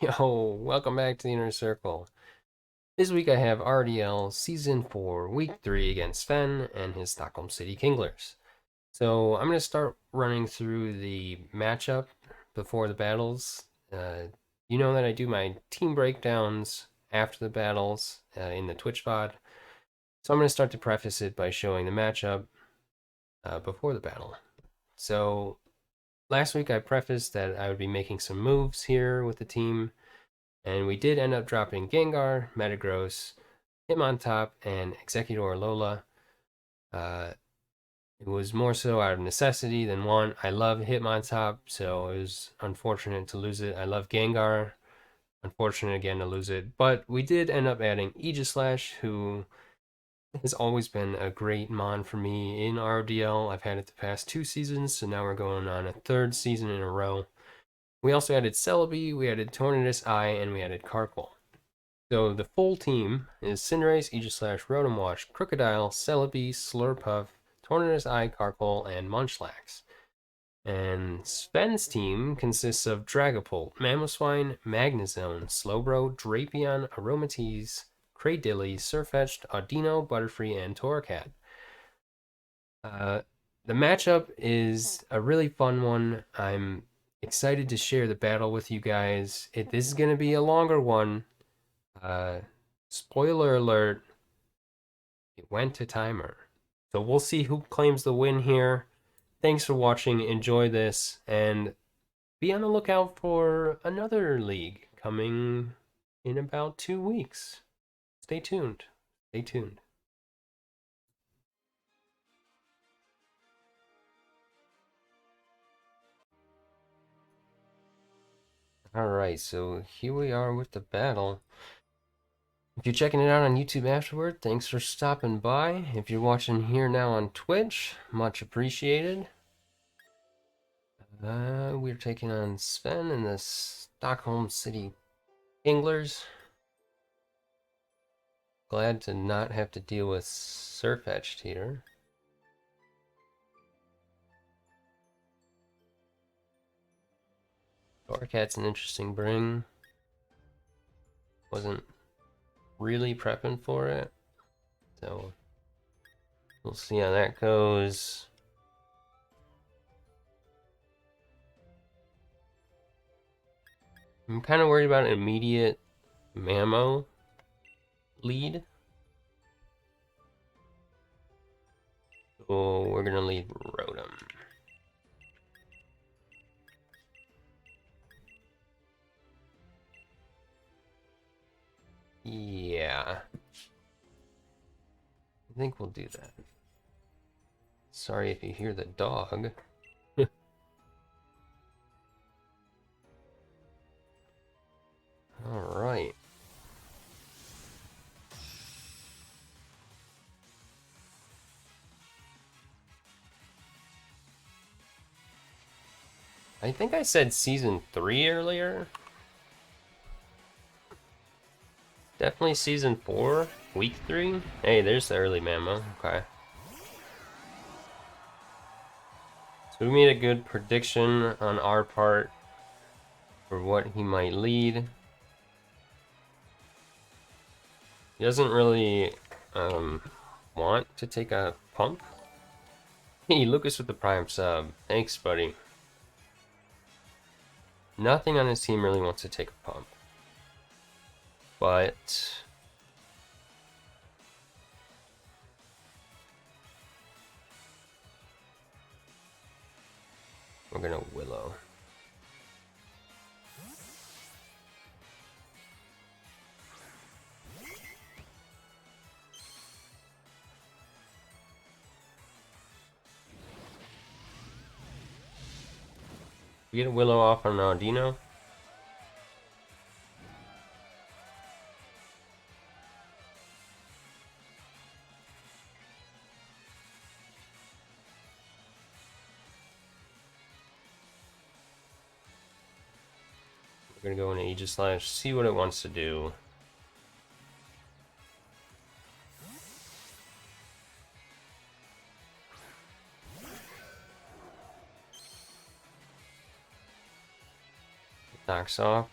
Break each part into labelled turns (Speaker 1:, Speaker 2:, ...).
Speaker 1: Yo, welcome back to the Inner Circle. This week I have RDL Season 4, Week 3 against Sven and his Stockholm City Kinglers. So I'm going to start running through the matchup before the battles. You know that I do my team breakdowns after the battles in the Twitch pod. So I'm going to start to preface it by showing the matchup before the battle. So last week I prefaced that I would be making some moves here with the team. And we did end up dropping Gengar, Metagross, Hitmontop, and Executor Lola. It was more so out of necessity than want. I love Hitmontop, so it was unfortunate to lose it. I love Gengar, unfortunate again to lose it. But we did end up adding Aegislash, who has always been a great mon for me in RDL. I've had it the past 2 seasons, so now we're going on a 3rd season in a row. We also added Celebi, we added Tornadus Eye, and we added Carkle. So the full team is Cinderace, Aegislash, Rotom Wash, Crocodile, Celebi, Slurpuff, Tornadus Eye, Carkle, and Munchlax. And Sven's team consists of Dragapult, Mamoswine, Magnezone, Slowbro, Drapion, Aromatisse, Cradilly, Sirfetch'd, Audino, Butterfree, and Torracat. The matchup is a really fun one. I'm excited to share the battle with you guys. This is going to be a longer one. Spoiler alert, it went to timer. So we'll see who claims the win here. Thanks for watching, enjoy this, and be on the lookout for another league coming in about 2 weeks. Stay tuned. Stay tuned. Alright, so here we are with the battle. If you're checking it out on YouTube afterward, thanks for stopping by. If you're watching here now on Twitch, much appreciated. We're taking on Sven and the Stockholm City Kinglers. Glad to not have to deal with Sirfetch'd here. Torracat's an interesting bring. Wasn't really prepping for it, so we'll see how that goes. I'm kind of worried about an immediate Mamo lead. So we're gonna lead Rotom. Yeah. I think we'll do that. Sorry if you hear the dog. Alright. I think I said season 3 earlier. Definitely season 4, week 3. Hey, there's the early memo. Okay. So we made a good prediction on our part for what he might lead. He doesn't really want to take a pump. Hey, Lucas with the Prime sub. Thanks, buddy. Nothing on his team really wants to take a pump. But we're gonna Willow. We get a Willow off on Audino. We're gonna go into Aegislash, see what it wants to do. Knocks off.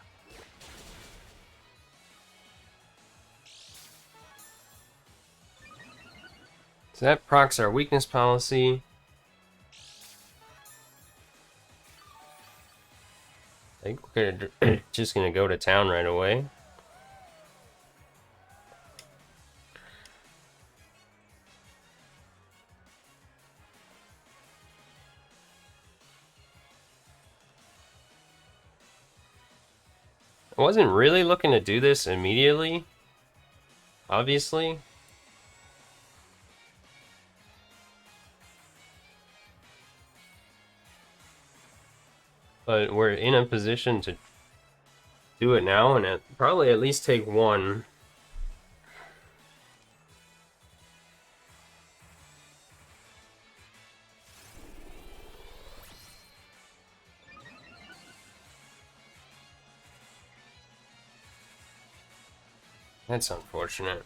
Speaker 1: So that procs our weakness policy. I think we're just gonna go to town right away. I wasn't really looking to do this immediately, obviously. But we're in a position to do it now and probably at least take one. That's unfortunate.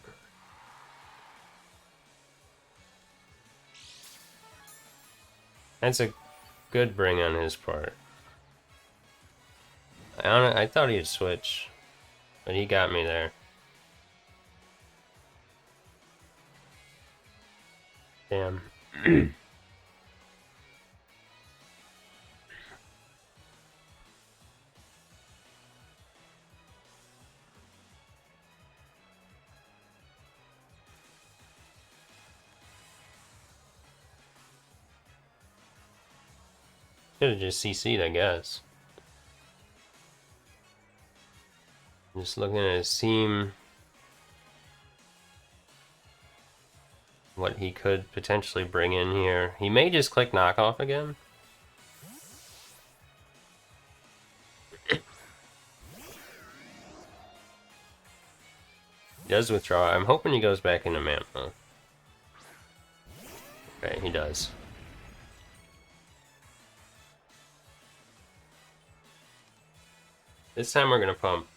Speaker 1: That's a good bring on his part. I thought he'd switch, but he got me there. Damn. Should have just CC'd, I guess. Just looking at his team. What he could potentially bring in here. He may just click knockoff again. He does withdraw. I'm hoping he goes back into mana. Okay, he does. This time we're gonna pump.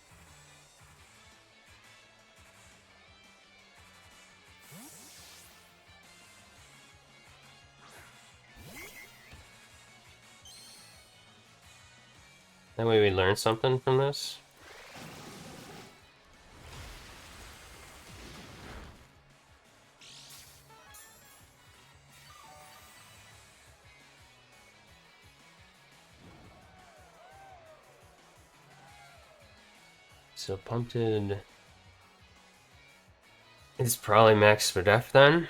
Speaker 1: That way we learn something from this. So pumped is probably max for def then.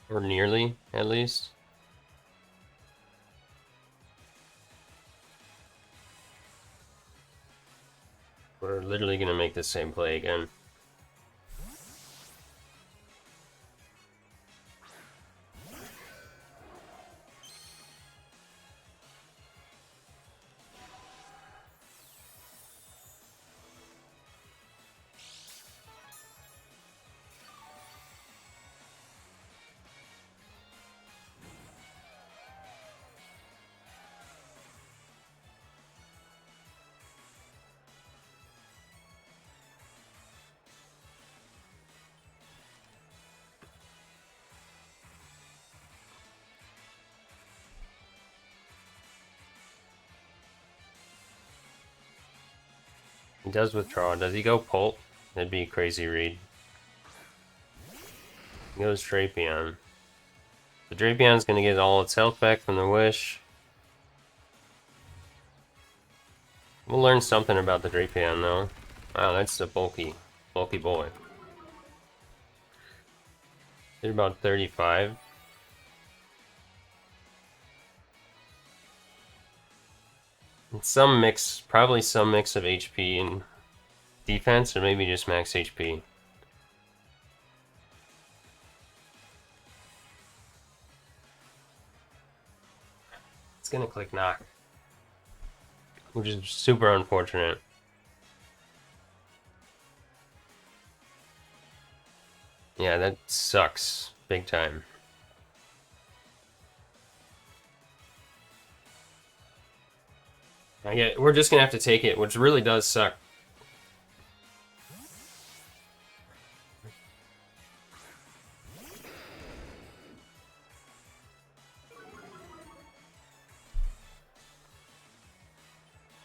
Speaker 1: Or nearly, at least. We're literally gonna make the same play again. He does withdraw. Does he go Pult? That'd be a crazy read. He goes Drapion. The Drapion's gonna get all its health back from the Wish. We'll learn something about the Drapion though. Wow, that's the bulky boy. Did about 35. Some mix, probably some mix of HP and defense, or maybe just max HP. It's gonna click knock, which is super unfortunate. Yeah, that sucks big time. We're just gonna have to take it, which really does suck.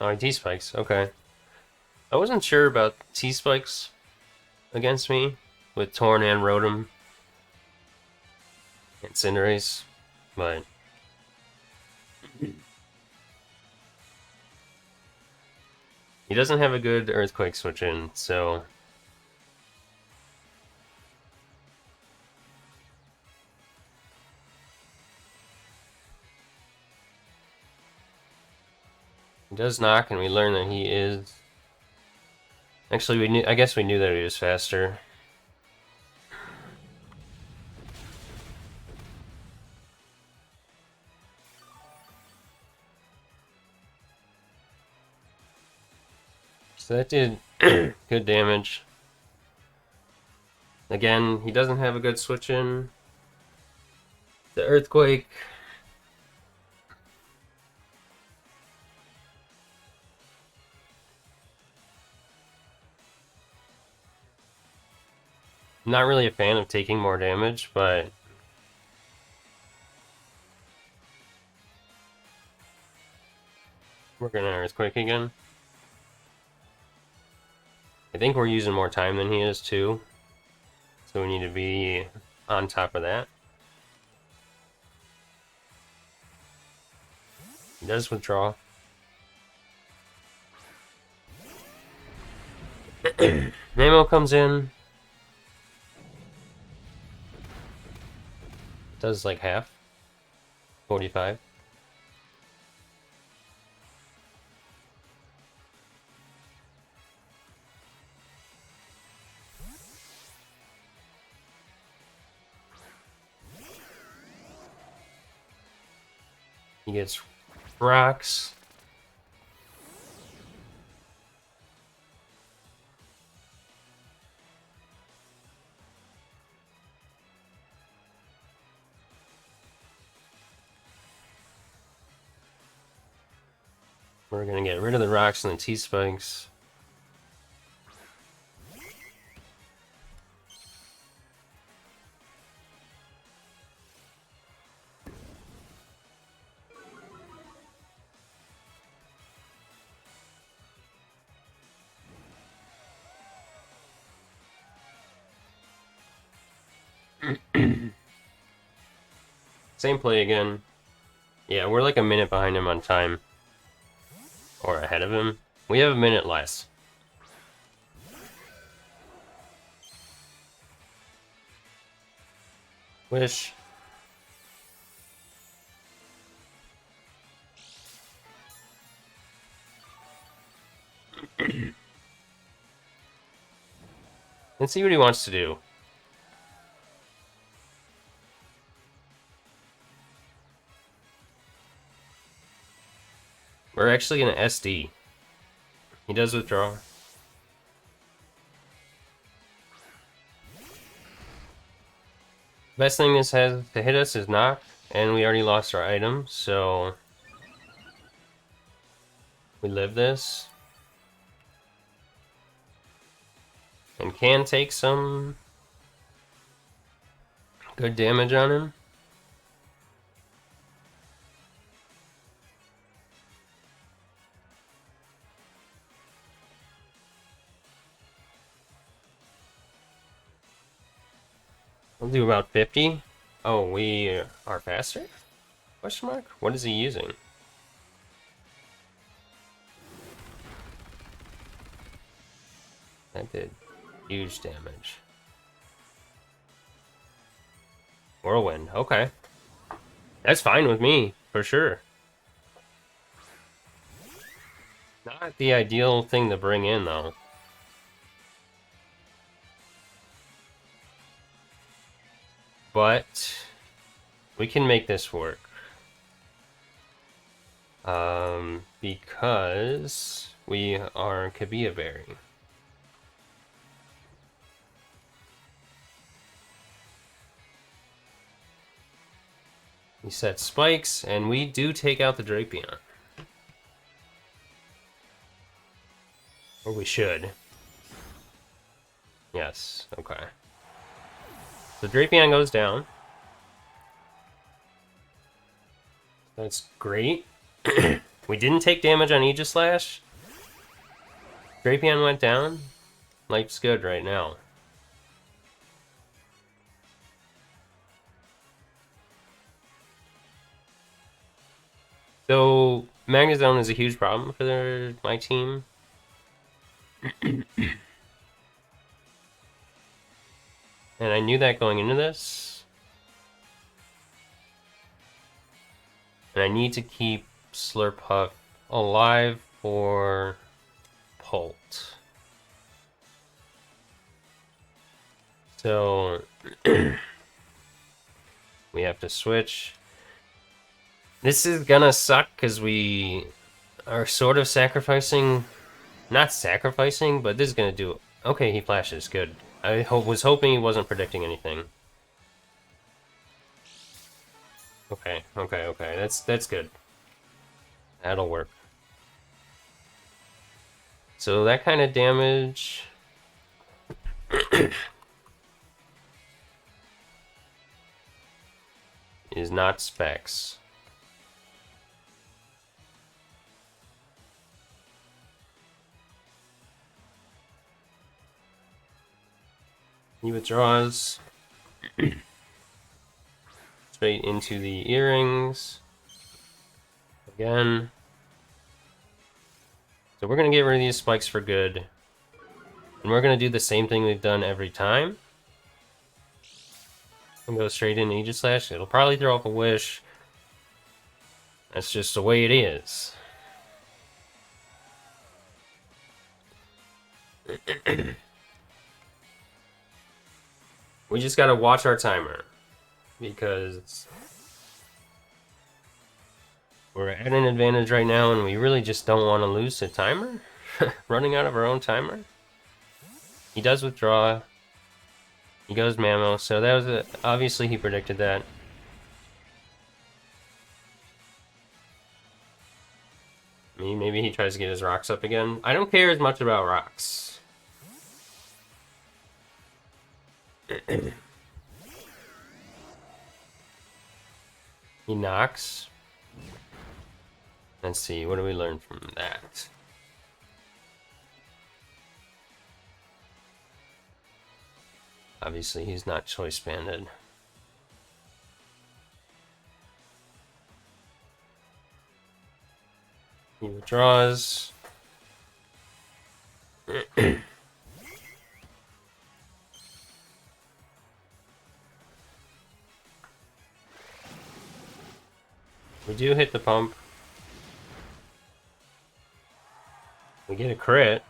Speaker 1: Oh, T-spikes, okay. I wasn't sure about T-spikes against me. with Torn and Rotom and Cinderace, but he doesn't have a good Earthquake switch in, so he does knock, and we learn that he is. Actually, we knew. I guess we knew that he was faster. So that did good damage. Again, he doesn't have a good switch in. The Earthquake. I'm not really a fan of taking more damage, but we're gonna Earthquake again. I think we're using more time than he is too, so we need to be on top of that. He does withdraw. Nemo comes in. Does like half. 45. He gets rocks. We're gonna get rid of the rocks and the T-spikes. Same play again. Yeah, we're like a minute behind him on time. Or ahead of him. We have a minute less. Wish. Let's see what he wants to do. We're actually gonna SD. He does withdraw. Best thing this has to hit us is knock, and we already lost our item, so we live this. And can take some good damage on him. We'll do about 50. Oh, we are faster? Question mark? What is he using? That did huge damage. Whirlwind, okay. That's fine with me, for sure. Not the ideal thing to bring in, though. But we can make this work. Because we are Kabia Berry. We set spikes, and we do take out the Drapion. Or we should. Yes, okay. The Drapion goes down. That's great. We didn't take damage on Aegislash. Drapion went down. Life's good right now. So Magnezone is a huge problem for my team. And I knew that going into this. And I need to keep Slurpuff alive for Polt. So we have to switch. This is gonna suck because we are sort of sacrificing. Not sacrificing, but this is gonna do. Okay, he flashes. Good. I was hoping he wasn't predicting anything. Okay. That's good. That'll work. So that kind of damage. Is not specs. He withdraws. Straight into the earrings. Again. So we're going to get rid of these spikes for good. And we're going to do the same thing we've done every time. And go straight into Aegislash. It'll probably throw up a wish. That's just the way it is. We just gotta watch our timer. Because we're at an advantage right now and we really just don't want to lose the timer. Running out of our own timer. He does withdraw. He goes Mammo, so that was obviously he predicted that. Maybe he tries to get his rocks up again. I don't care as much about rocks. He knocks. Let's see, what do we learn from that? Obviously, he's not choice banded. He withdraws. We do hit the pump. We get a crit.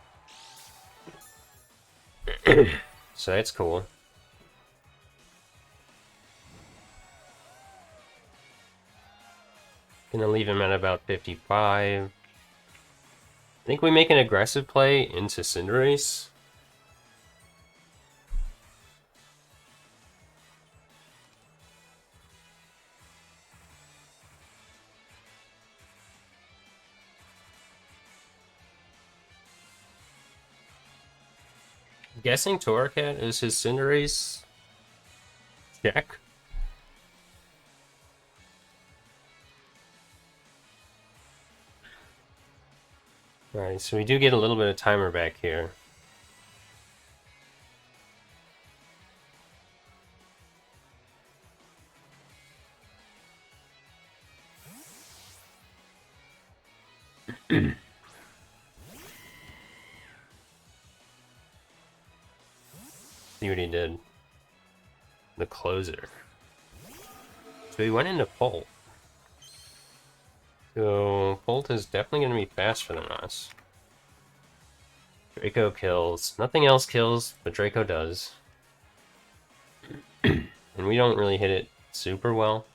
Speaker 1: So that's cool. Gonna leave him at about 55. I think we make an aggressive play into Cinderace. I'm guessing Torracat is his Cinderace. Check. Alright, so we do get a little bit of timer back here. See what he did. The closer. So he went into Polt. So Polt is definitely going to be faster than us. Draco kills. Nothing else kills, but Draco does. And we don't really hit it super well.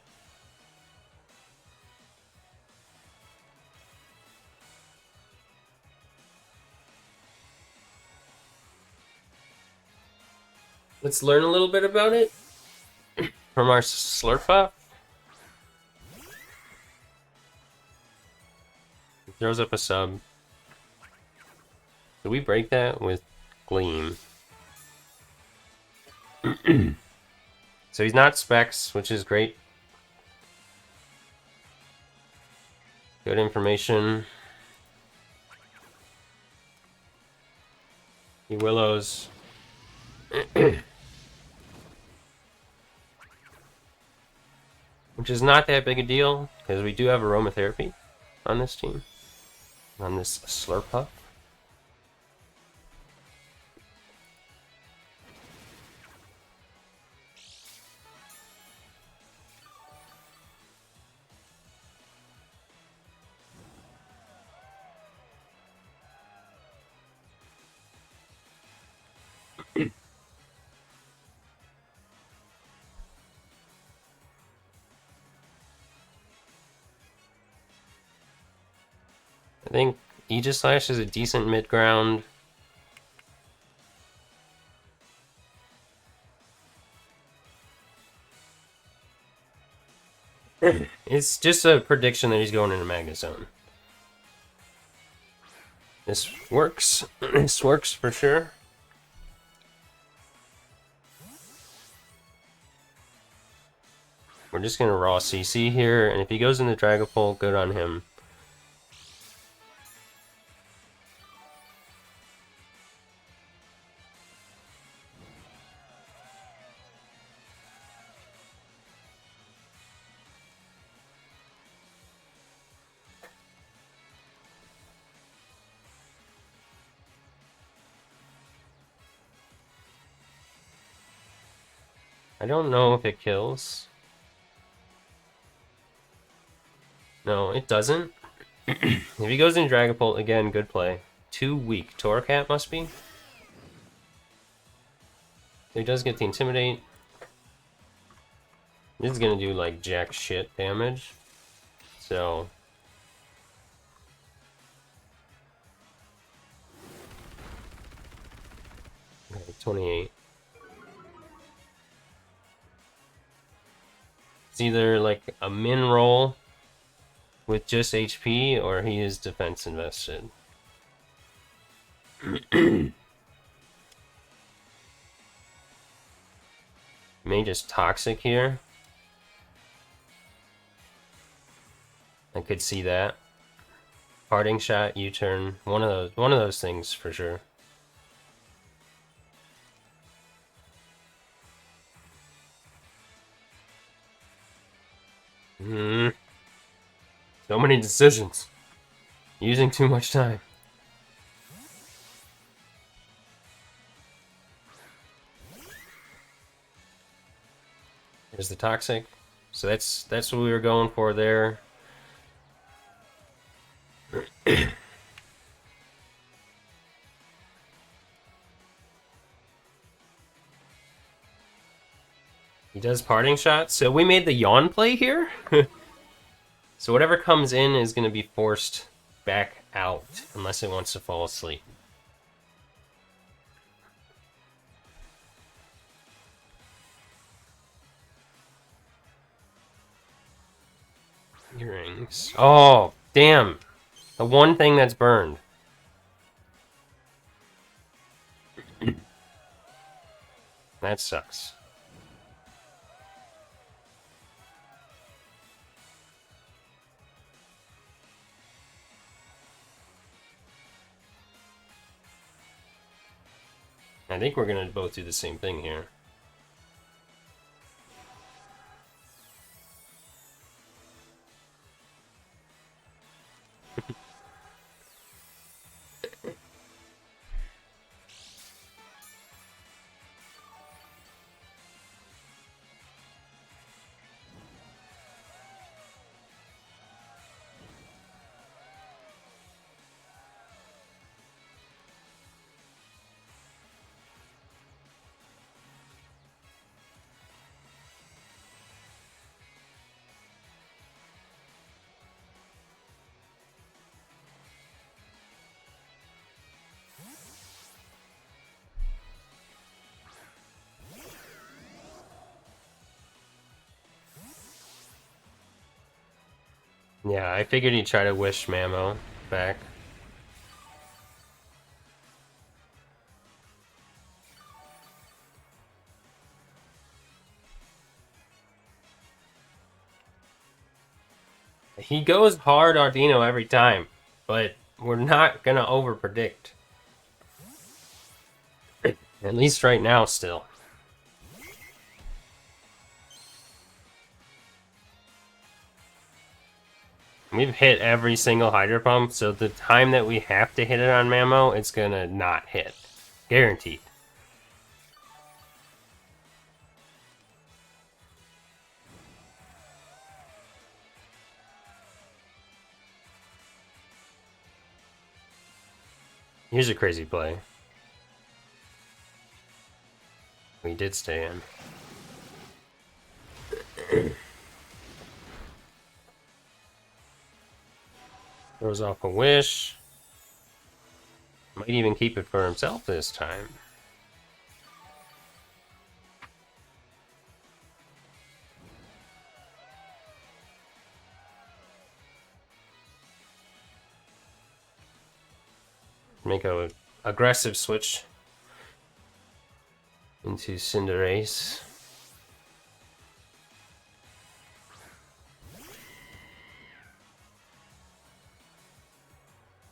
Speaker 1: Let's learn a little bit about it from our Slurpuff. He throws up a sub. So we break that with Gleam. So he's not Specs, which is great. Good information. He Willows. Which is not that big a deal, because we do have aromatherapy. on this team, on this Slurpuff. I think Aegislash is a decent mid-ground. It's just a prediction that he's going into Magnezone. This works. This works for sure. We're just going to raw CC here, and if he goes into Dragapult, good on him. I don't know if it kills. No, it doesn't. If he goes in Dragapult, again, good play. Too weak. Torracat must be. So he does get the Intimidate. This is gonna do like jack shit damage. So. Okay, 28. It's either like a min roll with just HP, or he is defense invested. May just Toxic here. I could see that. Parting Shot, U-turn, one of those things for sure. So many decisions. Using too much time. There's the Toxic. So that's what we were going for there. He does Parting Shot. So we made the yawn play here. So whatever comes in is going to be forced back out unless it wants to fall asleep. Earrings. Oh, damn. The one thing that's burned. That sucks. I think we're going to both do the same thing here. Yeah, I figured he'd try to wish Mamo back. He goes hard Ardino every time, but we're not gonna overpredict. At least right now, still. We've hit every single hydro pump, so the time that we have to hit it on Mamo, it's gonna not hit. Guaranteed. Here's a crazy play. We did stay in. Throws off a wish. Might even keep it for himself this time. Make a aggressive switch into Cinderace.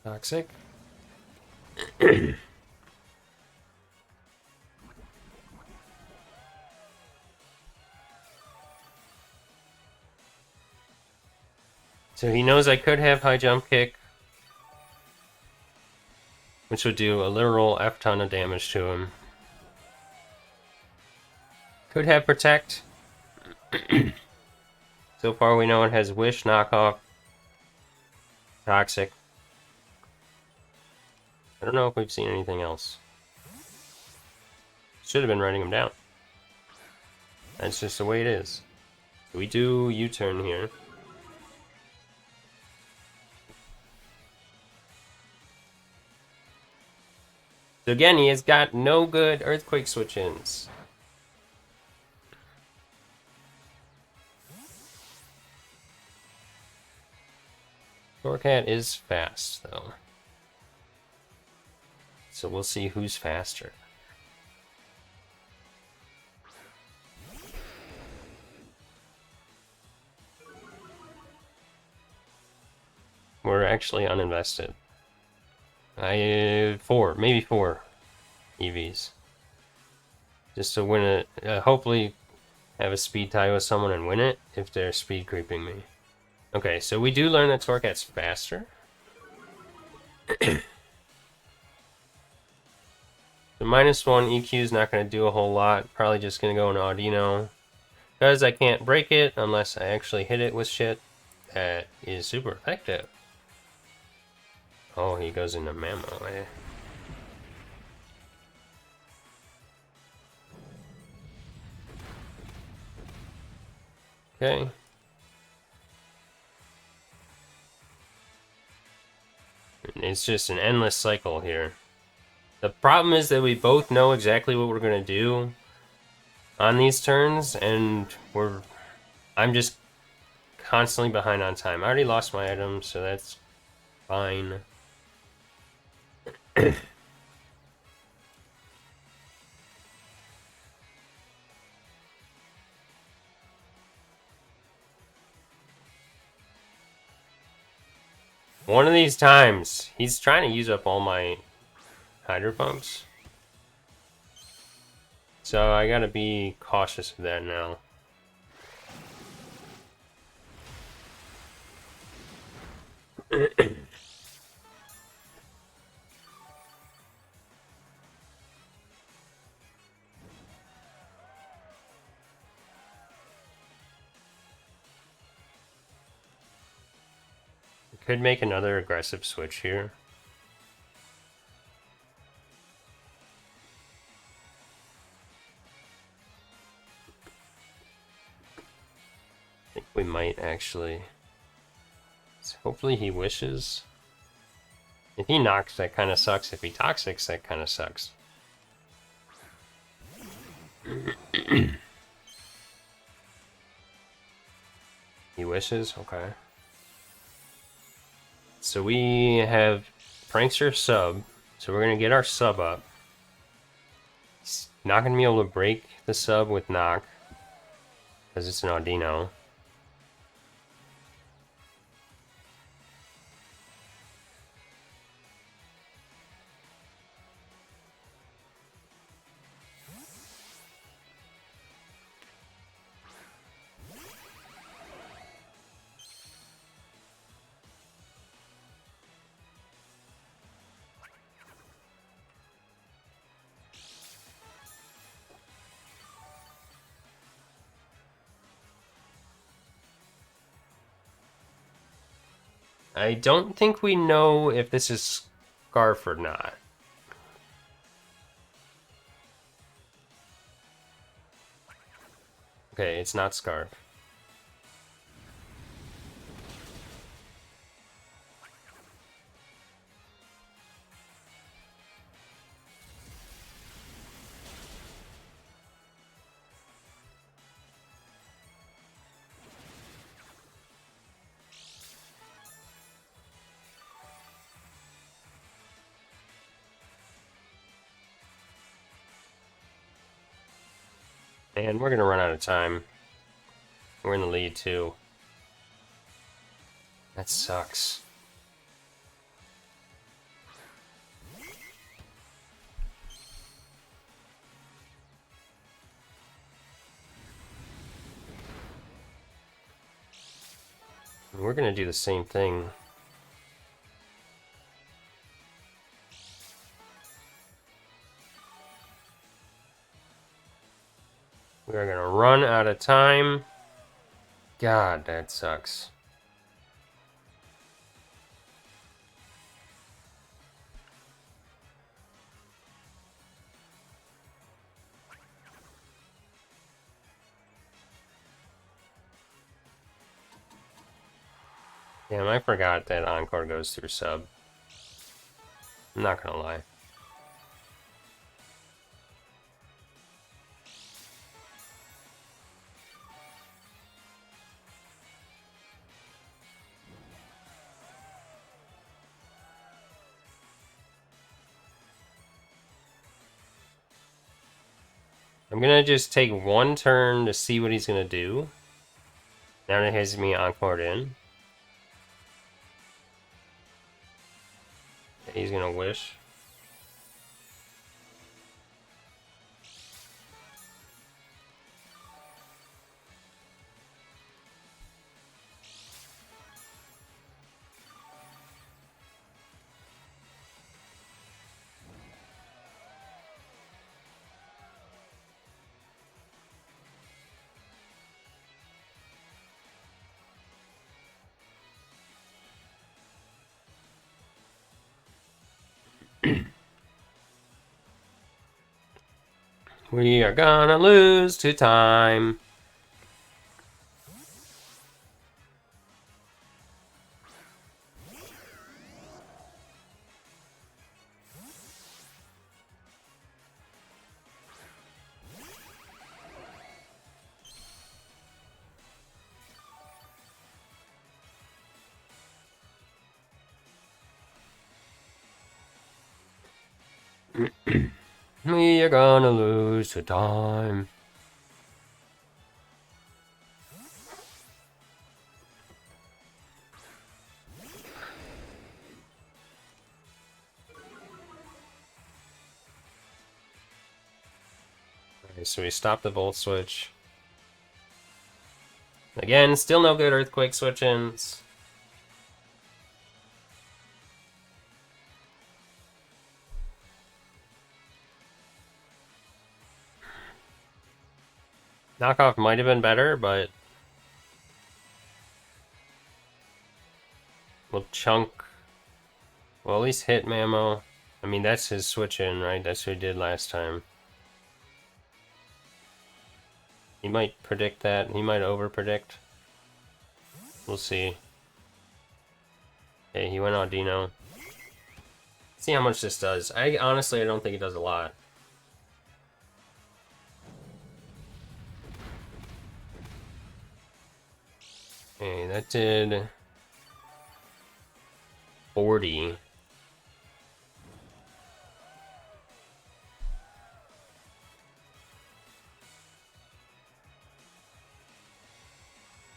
Speaker 1: Toxic. So he knows I could have high jump kick, which would do a literal F ton of damage to him. Could have protect. So far we know it has wish, knockoff, toxic. I don't know if we've seen anything else. Should have been writing them down. That's just the way it is. We do U-turn here. So again, he has got no good earthquake switch-ins. Torcat is fast, though. So we'll see who's faster. We're actually uninvested. Maybe four EVs. Just to win it, hopefully have a speed tie with someone and win it if they're speed creeping me. Okay, so we do learn that Torcat's faster. The -1 EQ is not going to do a whole lot. Probably just going to go in Audino. Because I can't break it unless I actually hit it with shit that is super effective. Oh, he goes into Mamo, eh? Okay. It's just an endless cycle here. The problem is that we both know exactly what we're going to do on these turns, and I'm just constantly behind on time. I already lost my item, so that's fine. One of these times, he's trying to use up all my hydro pumps. So I gotta be cautious of that now. Could make another aggressive switch here. I think we might actually. So hopefully he wishes. If he knocks, that kind of sucks. If he toxics, that kind of sucks. He wishes? Okay. So we have Prankster sub. So we're going to get our sub up. He's not going to be able to break the sub with knock. Because it's an Audino. I don't think we know if this is Scarf or not. Okay, it's not Scarf. And we're gonna run out of time. We're in the lead too. That sucks. We're gonna do the same thing. We're gonna run out of time. God, that sucks. Damn, I forgot that Encore goes through sub. I'm not gonna lie. I'm gonna just take one turn to see what he's gonna do. Now that he has me Encored in. He's gonna wish. We are gonna lose to time. We are gonna lose to time. Okay, so we stop the volt switch. Again, still no good earthquake switch-ins. Knockoff might have been better, but we'll chunk. Well, at least hit Mamo. I mean, that's his switch-in, right? That's what he did last time. He might predict that. He might over-predict. We'll see. Okay, he went Audino. See how much this does. Honestly, I don't think it does a lot. Okay, that did 40.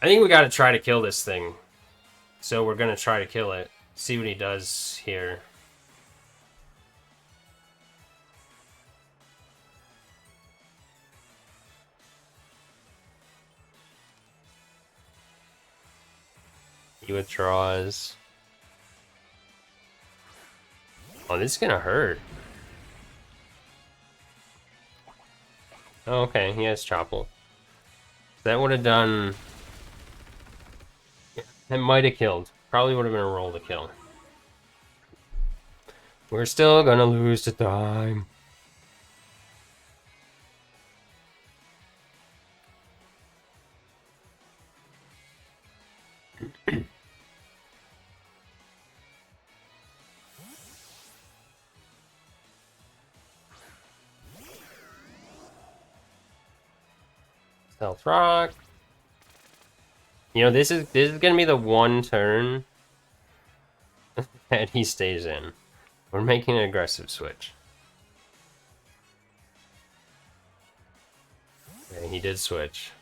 Speaker 1: I think we gotta try to kill this thing. So we're gonna try to kill it. See what he does here. He withdraws. Oh, this is gonna hurt. Oh, okay, he has Chopple. That would have done... It might have killed. Probably would have been a roll to kill. We're still gonna lose to time. Stealth rock. You know, this is gonna be the one turn that he stays in. We're making an aggressive switch. Okay, he did switch.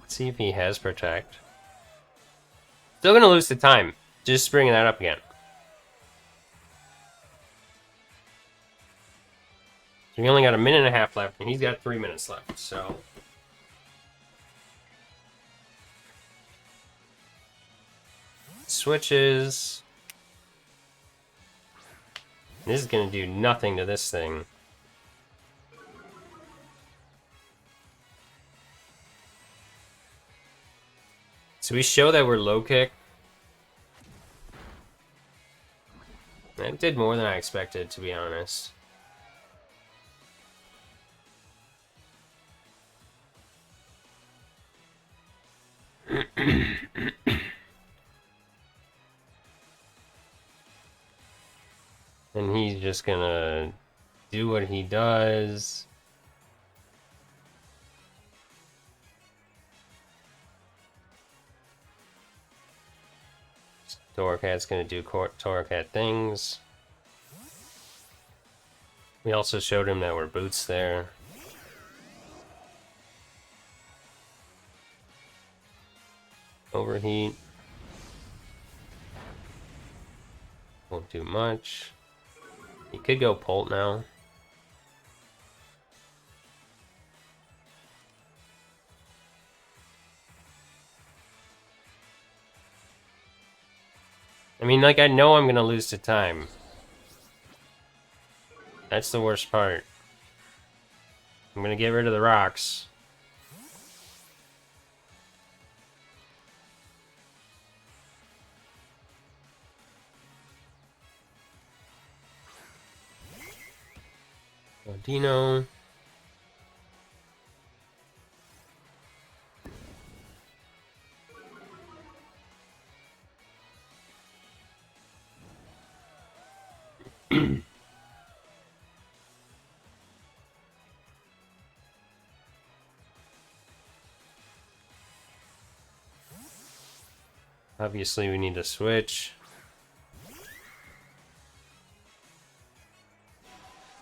Speaker 1: Let's see if he has protect. Still gonna lose the time. Just bringing that up again. So we only got a minute and a half left, and he's got 3 minutes left, so... Switches. This is gonna do nothing to this thing. So we show that we're low kick. That did more than I expected, to be honest. And he's just gonna do what he does. Torcat's gonna do Torcat things. We also showed him that we're boots there. Overheat. Won't do much. He could go Pult now. I mean, like, I know I'm gonna lose to time. That's the worst part. I'm gonna get rid of the rocks. Dino. Obviously, we need to switch.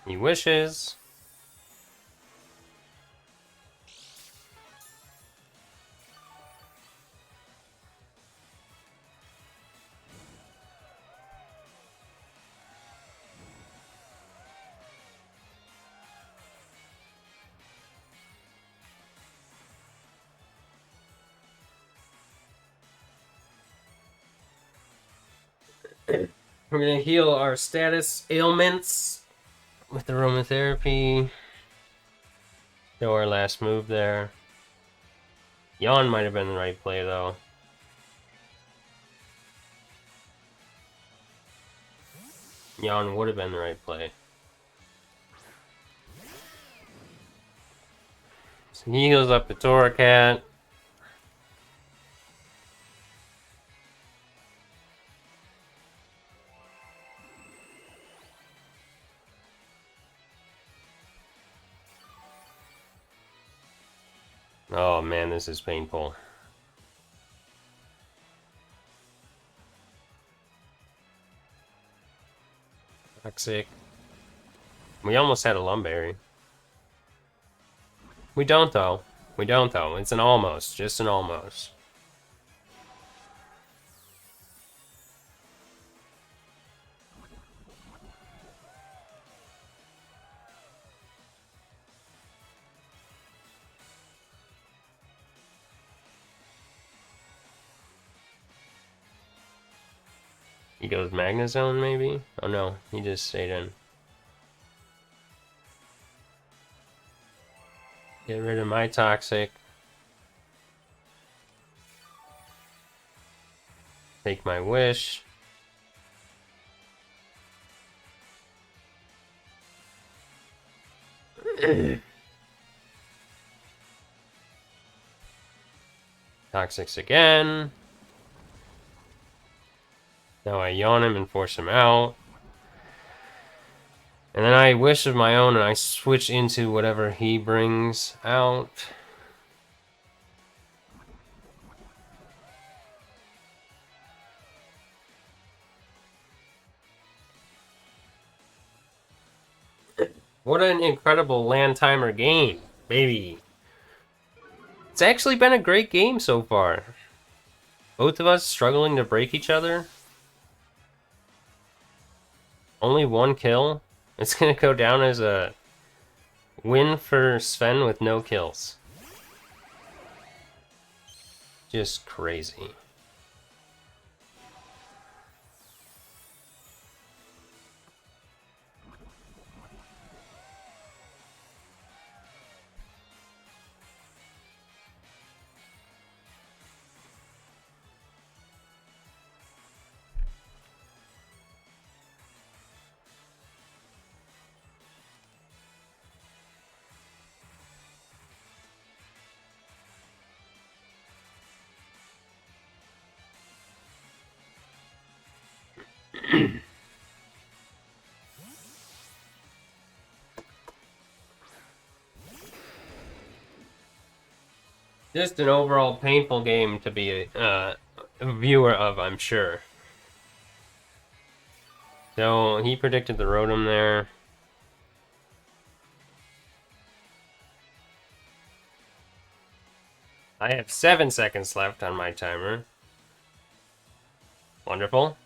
Speaker 1: He wishes. We're gonna heal our status ailments with the aromatherapy. Show our last move there. Yawn might have been the right play, though. Yawn would have been the right play. So he heals up the Torcat. Oh man, this is painful. Toxic. We almost had a Lumberry. We don't though. We don't though. It's an almost. Just an almost. He goes Magna Zone, maybe? Oh no, he just stayed in. Get rid of my Toxic. Take my Wish. Toxics again. Now I yawn him and force him out. And then I wish of my own and I switch into whatever he brings out. What an incredible land timer game, baby. It's actually been a great game so far. Both of us struggling to break each other. Only one kill. It's going to go down as a win for Sven with no kills. Just crazy. Just an overall painful game to be a viewer of, I'm sure. So he predicted the Rotom there. I have 7 seconds left on my timer. Wonderful.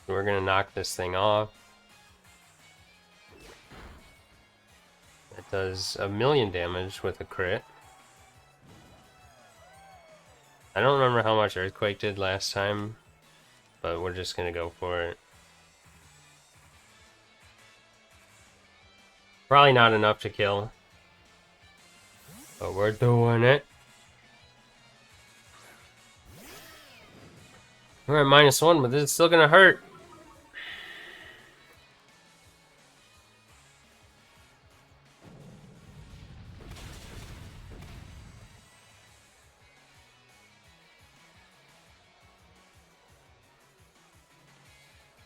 Speaker 1: We're gonna knock this thing off. That does 1,000,000 damage with a crit. I don't remember how much Earthquake did last time, but we're just gonna go for it. Probably not enough to kill, but we're doing it. We're at -1, but this is still gonna hurt.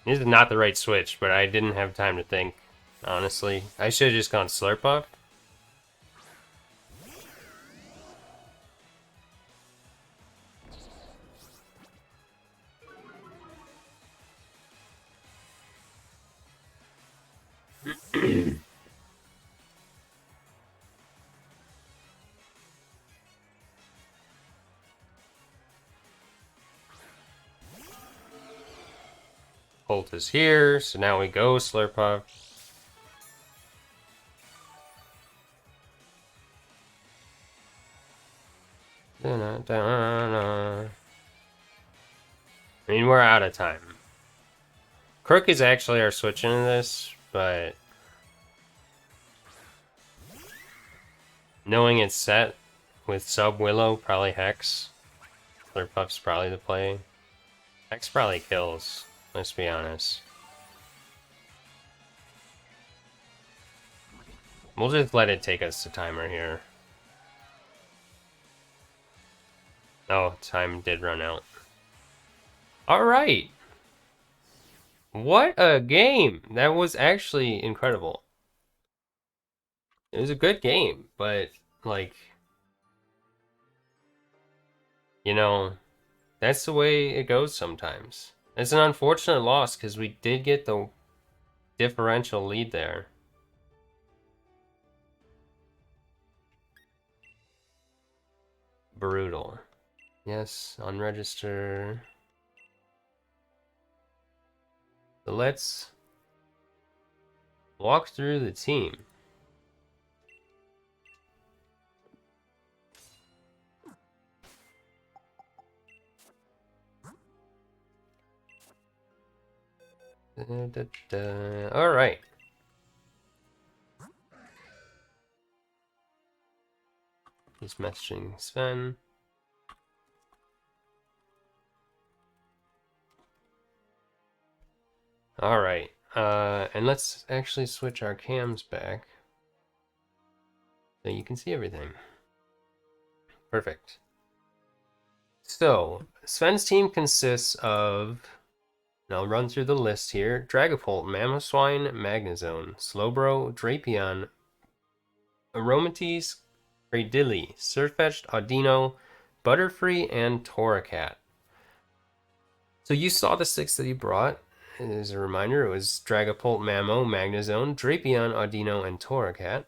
Speaker 1: This is not the right switch, but I didn't have time to think, honestly. I should have just gone Slurpuff. Holt is here, so now we go Slurpuff. I mean, we're out of time. Crook is actually our switch into this, but knowing it's set with Sub Willow, probably Hex. Slurpuff's probably the play. Hex probably kills, let's be honest. We'll just let it take us to timer here. Oh, time did run out. Alright! What a game! That was actually incredible. It was a good game, but, like, you know, that's the way it goes sometimes. It's an unfortunate loss because we did get the differential lead there. Brutal. Yes, unregister. So let's walk through the team. All right. He's messaging Sven. All right. And let's actually switch our cams back so you can see everything. Perfect. So, Sven's team consists of, and I'll run through the list here: Dragapult, Mamoswine, Magnezone, Slowbro, Drapion, Aromatisse, Cradily, Surfetch'd, Audino, Butterfree, and Torracat. So you saw the 6 that he brought. As a reminder, it was Dragapult, Mamo, Magnezone, Drapion, Audino, and Torracat.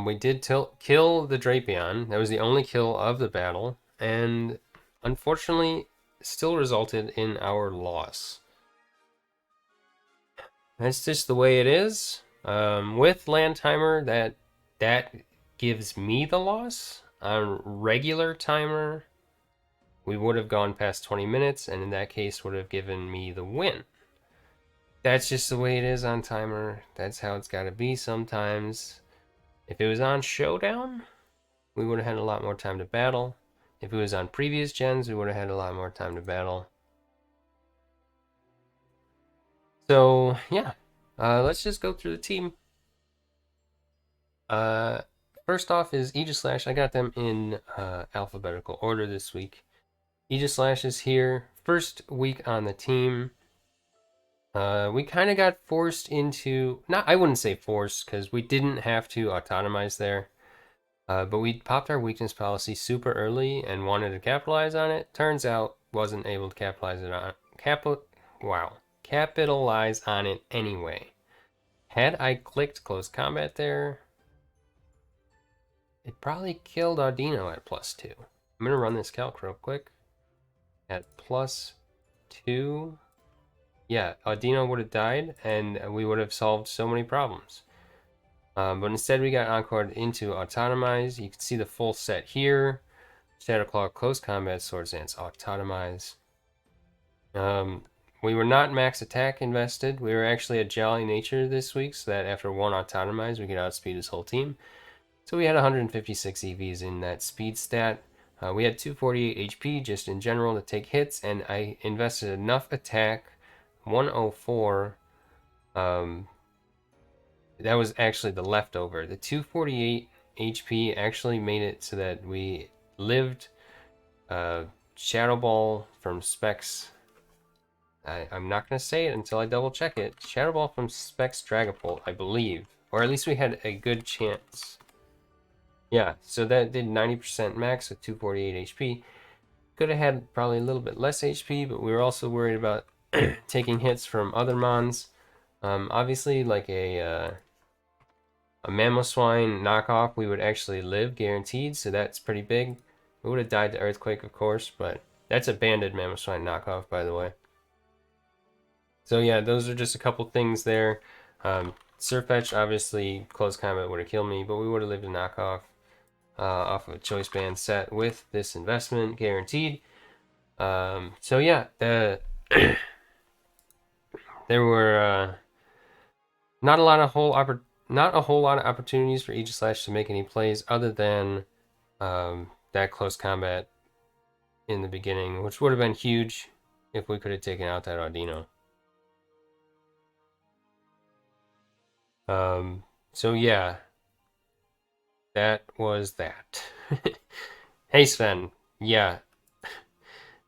Speaker 1: We did kill the Drapion. That was the only kill of the battle, and unfortunately, still resulted in our loss. That's just the way it is. With land timer, that gives me the loss. On regular timer, we would have gone past 20 minutes, and in that case, would have given me the win. That's just the way it is on timer. That's how it's got to be sometimes. If it was on Showdown, we would have had a lot more time to battle. If it was on previous gens, we would have had a lot more time to battle. So, yeah. Let's just go through the team. First off is Aegislash. I got them in alphabetical order this week. Aegislash is here. First week on the team. We kind of got forced into, not, I wouldn't say forced, because we didn't have to autonomize there. But we popped our weakness policy super early and wanted to capitalize on it. Turns out, wasn't able to capitalize on it anyway. Had I clicked close combat there, it probably killed Audino at +2. I'm gonna run this calc real quick. At +2, yeah, Audino would have died, and we would have solved so many problems. But instead, we got encored into Autotomize. You can see the full set here. Shadow Claw, Close Combat, Swords Dance, Autotomize. We were not max attack invested. We were actually a Jolly Nature this week, so that after one Autotomize, we could outspeed his whole team. So we had 156 EVs in that speed stat. We had 248 HP just in general to take hits, and I invested enough attack, 104. That was actually the leftover. The 248 HP actually made it so that we lived Shadow Ball from Specs. I'm not going to say it until I double check it. Shadow Ball from Specs Dragapult, I believe. Or at least we had a good chance. Yeah, so that did 90% max with 248 HP. Could have had probably a little bit less HP, but we were also worried about taking hits from other mons. Obviously, like a Mamoswine knockoff, we would actually live guaranteed, so that's pretty big. We would have died to Earthquake, of course, but that's a banded Mamoswine knockoff, by the way. So yeah, those are just a couple things there. Surfetch, obviously, close combat would have killed me, but we would have lived a knockoff off of a choice band set with this investment guaranteed. So yeah, there were not a whole lot of opportunities for Aegislash to make any plays other than that close combat in the beginning, which would have been huge if we could have taken out that Audino. So yeah, that was that. Hey Sven, yeah,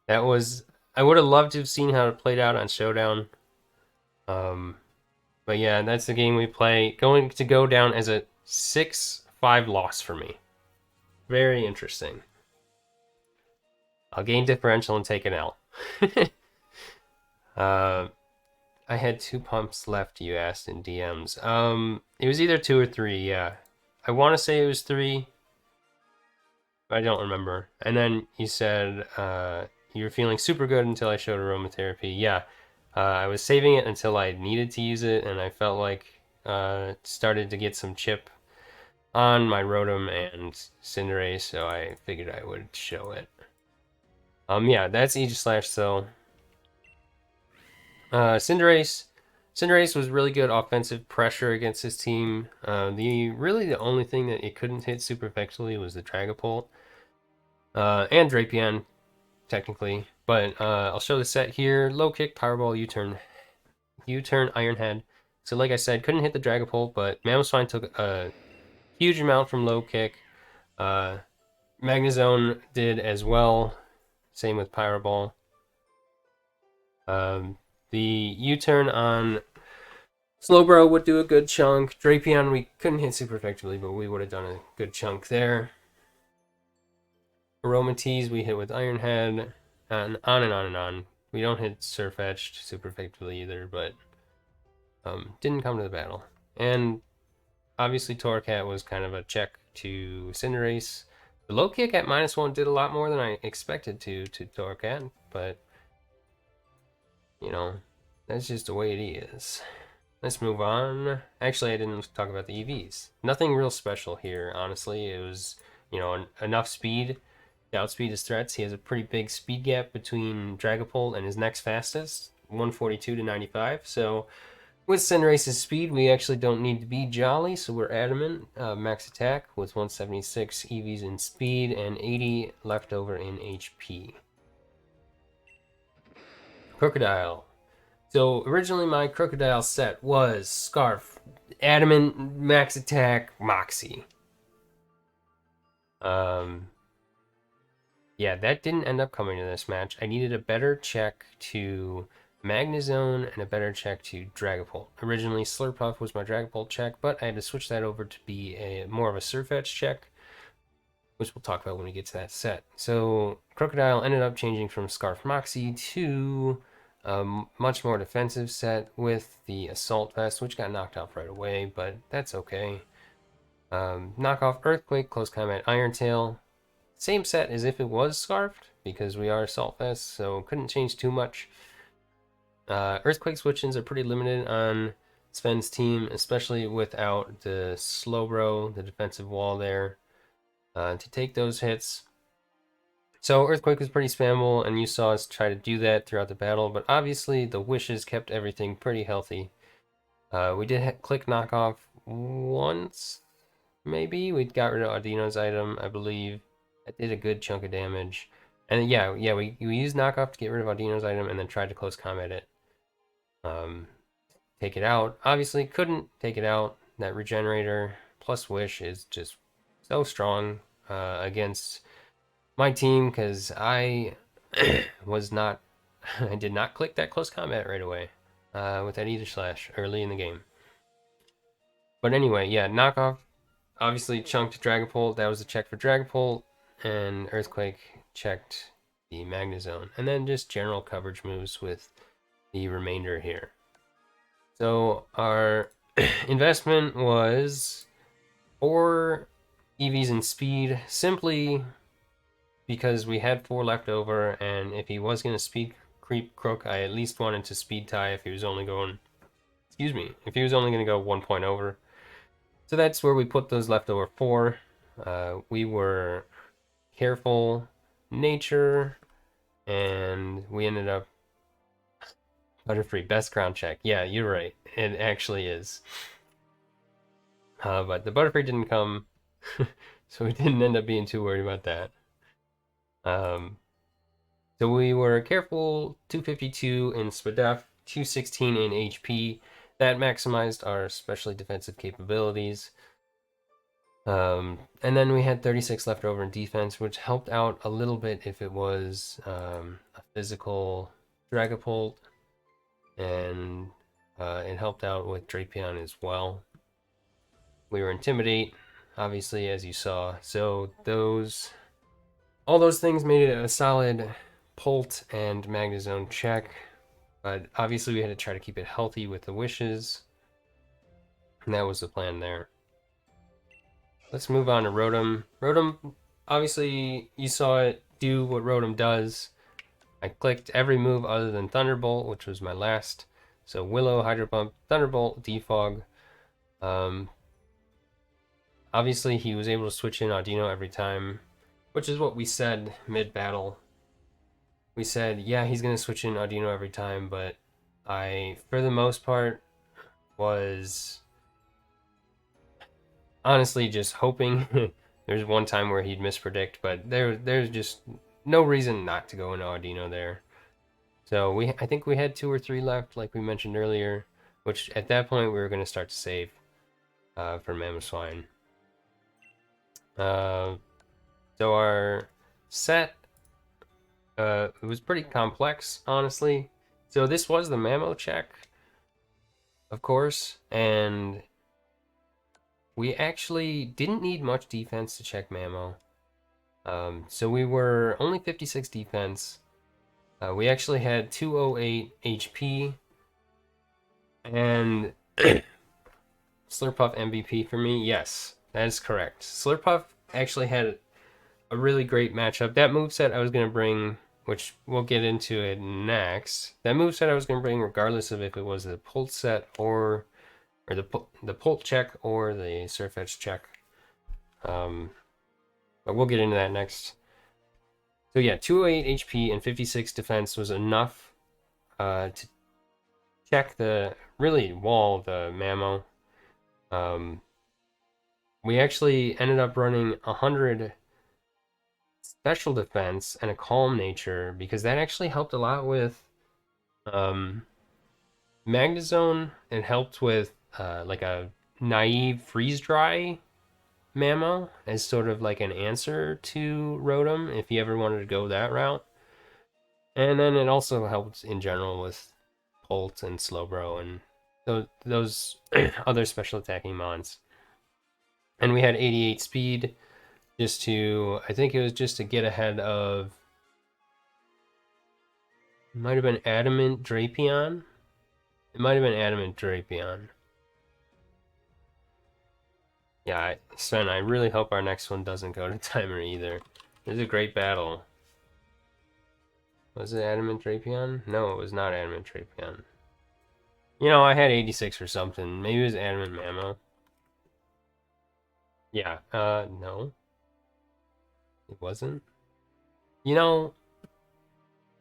Speaker 1: that was. I would have loved to have seen how it played out on Showdown. But yeah, that's the game we play. Going to go down as a 6-5 loss for me. Very interesting. I'll gain differential and take an L. I had 2 pumps left, you asked in DMs. It was either 2 or 3, yeah. I want to say it was 3, but I don't remember. And then you said you were feeling super good until I showed aromatherapy. Yeah, I was saving it until I needed to use it, and I felt like started to get some chip on my Rotom and Cinderace, so I figured I would show it. Yeah, that's Aegislash, so Cinderace. Cinderace was really good offensive pressure against his team. The only thing that it couldn't hit super effectively was the Dragapult and Drapion, technically. But I'll show the set here: low kick, Powerball, U-turn, Iron Head. So like I said, couldn't hit the Dragapult, but Mamoswine took a huge amount from low kick. Uh, Magnezone did as well. Same with Powerball. The U-turn on Slowbro would do a good chunk. Drapion we couldn't hit super effectively, but we would have done a good chunk there. Aromatisse we hit with Iron Head, and on and on and on. We don't hit Surfetched super effectively either, but didn't come to the battle. And obviously Torracat was kind of a check to Cinderace. The low kick at -1 did a lot more than I expected to Torracat, but you know, that's just the way it is. Let's move on. Actually, I didn't talk about the EVs. Nothing real special here, honestly. It was, enough speed to outspeed his threats. He has a pretty big speed gap between Dragapult and his next fastest, 142 to 95. So with Cinderace's speed, we actually don't need to be jolly, so we're adamant. Max attack with 176 EVs in speed and 80 left over in HP. Crocodile. So originally my Crocodile set was Scarf, Adamant, Max Attack, Moxie. Yeah, that didn't end up coming to this match. I needed a better check to Magnezone and a better check to Dragapult. Originally, Slurpuff was my Dragapult check, but I had to switch that over to be more of a Surfetch check, which we'll talk about when we get to that set. So Crocodile ended up changing from Scarf Moxie to a much more defensive set with the Assault Vest, which got knocked off right away, but that's okay. Knock off Earthquake, Close Combat Iron Tail. Same set as if it was Scarfed, because we are Assault Vest, so couldn't change too much. Earthquake switch-ins are pretty limited on Sven's team, especially without the Slowbro, the defensive wall there, to take those hits. So Earthquake was pretty spammable, and you saw us try to do that throughout the battle, but obviously the wishes kept everything pretty healthy. We did click knockoff once, maybe. We got rid of Audino's item, I believe. That did a good chunk of damage. And yeah, we used knockoff to get rid of Audino's item and then tried to close combat it. Take it out. Obviously couldn't take it out. That regenerator plus wish is just so strong against my team because I was not, I did not click that close combat right away with that Aegislash early in the game. But anyway, yeah, knockoff obviously chunked Dragapult. That was a check for Dragapult, and Earthquake checked the Magnezone, and then just general coverage moves with the remainder here. So our investment was 4 EVs in speed, simply because we had 4 left over, and if he was going to speed creep Croak, I at least wanted to speed tie if he was only going, if he was only going to go 1 point over. So that's where we put those leftover 4. We were careful, nature, and we ended up Butterfree, best ground check. Yeah, you're right. It actually is. But the Butterfree didn't come, so we didn't end up being too worried about that. So we were careful, 252 in Spadef, 216 in HP. That maximized our specially defensive capabilities. And then we had 36 left over in defense, which helped out a little bit if it was a physical Dragapult, and it helped out with Drapion as well. We were Intimidate, obviously, as you saw. So all those things made it a solid Pult and Magnezone check. But obviously we had to try to keep it healthy with the wishes. And that was the plan there. Let's move on to Rotom. Rotom, obviously you saw it do what Rotom does. I clicked every move other than Thunderbolt, which was my last. So Willow, Hydro Pump, Thunderbolt, Defog. Um, obviously he was able to switch in Audino every time, which is what we said mid-battle. We said, yeah, he's going to switch in Audino every time, but I, for the most part, was honestly just hoping. There's one time where he'd mispredict, but there's just no reason not to go into Audino there. So I think we had 2 or 3 left, like we mentioned earlier, which at that point we were going to start to save for Mamoswine. So our set, it was pretty complex, honestly. So this was the Mamo check, of course, and we actually didn't need much defense to check Mamo. So we were only 56 defense. We actually had 208 HP, and Slurpuff MVP for me. Yes, that is correct. Slurpuff actually had a really great matchup. That moveset I was going to bring, which we'll get into it next. That moveset I was going to bring, regardless of if it was the Pult set or the Pult check or the Surfetch check. But we'll get into that next. So yeah, 208 HP and 56 defense was enough to check really wall the Mamo. We actually ended up running 100 special defense and a calm nature because that actually helped a lot with Magnezone. It helped with like a naive freeze dry Mamo as sort of like an answer to Rotom if you ever wanted to go that route. And then it also helped in general with Bolt and Slowbro and those other special attacking mons. And we had 88 speed just to, I think it was just to get ahead of, it might have been Adamant Drapion. It might have been Adamant Drapion. Yeah, Sven, I really hope our next one doesn't go to timer either. It was a great battle. Was it Adamant Drapion? No, it was not Adamant Drapion. You know, I had 86 or something. Maybe it was Adamant Mamo. Yeah, no. It wasn't. You know,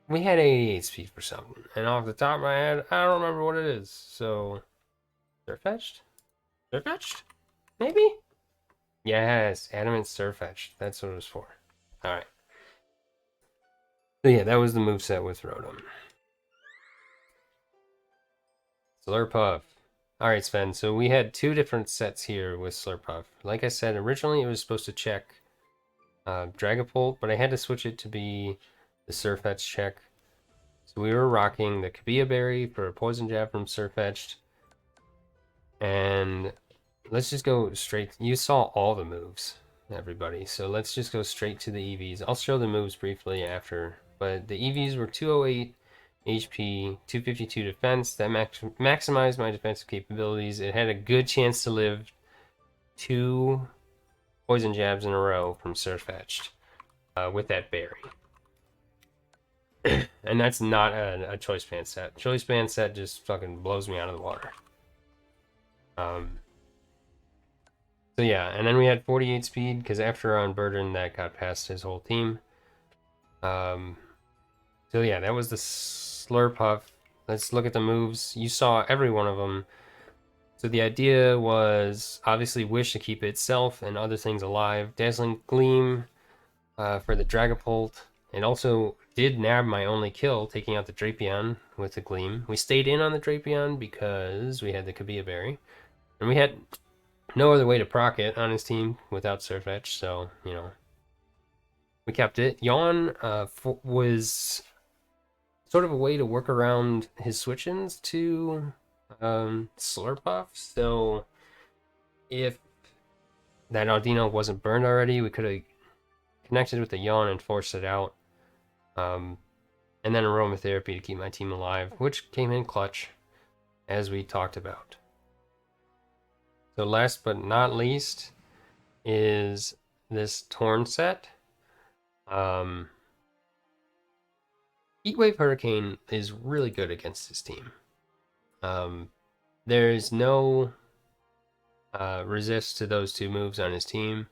Speaker 1: we had 88 speed for something, and off the top of my head, I don't remember what it is. So, Surfetched? Surfetched? Maybe? Yes, Adamant Surfetched. That's what it was for. Alright. So yeah, that was the moveset with Rotom. Slurpuff. Alright, Sven, so we had 2 different sets here with Slurpuff. Like I said, originally it was supposed to check Dragapult, but I had to switch it to be the Surfetch check. So we were rocking the Kabia Berry for a Poison Jab from Surfetched. And let's just go straight. You saw all the moves, everybody. So let's just go straight to the EVs. I'll show the moves briefly after. But the EVs were 208 HP, 252 defense. That maximized my defensive capabilities. It had a good chance to live 2 Poison Jabs in a row from Surfetched with that berry. And that's not a Choice Band set. Choice Band set just fucking blows me out of the water. So yeah, and then we had 48 speed because after on Burden that got past his whole team. So yeah, that was the Slurpuff. Let's look at the moves. You saw every one of them. So the idea was obviously Wish to keep itself and other things alive. Dazzling Gleam for the Dragapult. It also did nab my only kill, taking out the Drapion with the Gleam. We stayed in on the Drapion because we had the Kabia Berry. And we had no other way to proc it on his team without Surfetch, so, you know, we kept it. Yawn was sort of a way to work around his switch-ins to Slurpuff, so if that Audino wasn't burned already, we could have connected with the Yawn and forced it out. and then aromatherapy to keep my team alive, which came in clutch, as we talked about. So last but not least is this Torn set. Heatwave Hurricane is really good against this team. There's no resist to those two moves on his team,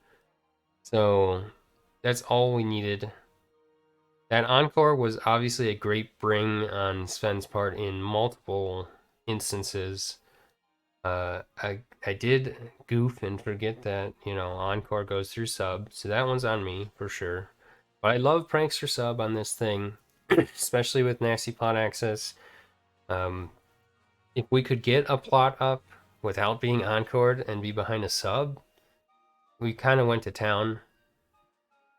Speaker 1: so that's all we needed. That Encore was obviously a great bring on Sven's part in multiple instances. I did goof and forget that, Encore goes through sub, so that one's on me for sure. But I love Prankster sub on this thing, especially with Nasty Plot Access. Um, if we could get a plot up without being encored and be behind a sub, we kind of went to town.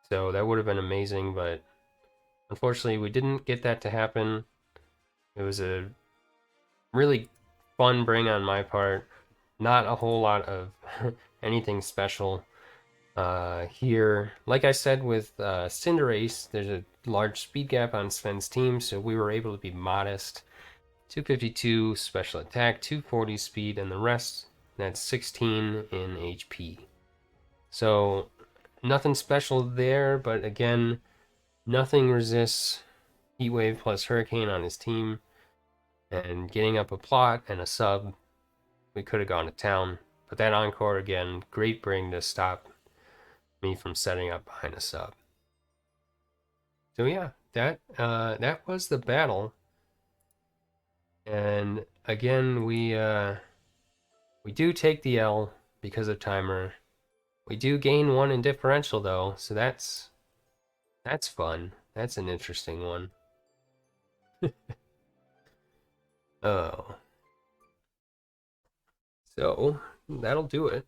Speaker 1: So that would have been amazing, but unfortunately we didn't get that to happen. It was a really fun bring on my part. Not a whole lot of anything special here. Like I said with Cinderace, there's a large speed gap on Sven's team, so we were able to be modest. 252 special attack, 240 speed, and the rest, that's 16 in HP. So nothing special there, but again, nothing resists Heatwave plus Hurricane on his team. And getting up a plot and a sub, we could have gone to town. But that Encore again, great bring to stop me from setting up behind a sub. So yeah, that was the battle. And again, we do take the L because of timer. We do gain one in differential though, so that's fun. That's an interesting one. Oh. So that'll do it.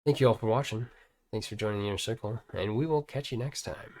Speaker 1: Thank you all for watching. Thanks for joining the inner circle, and we will catch you next time.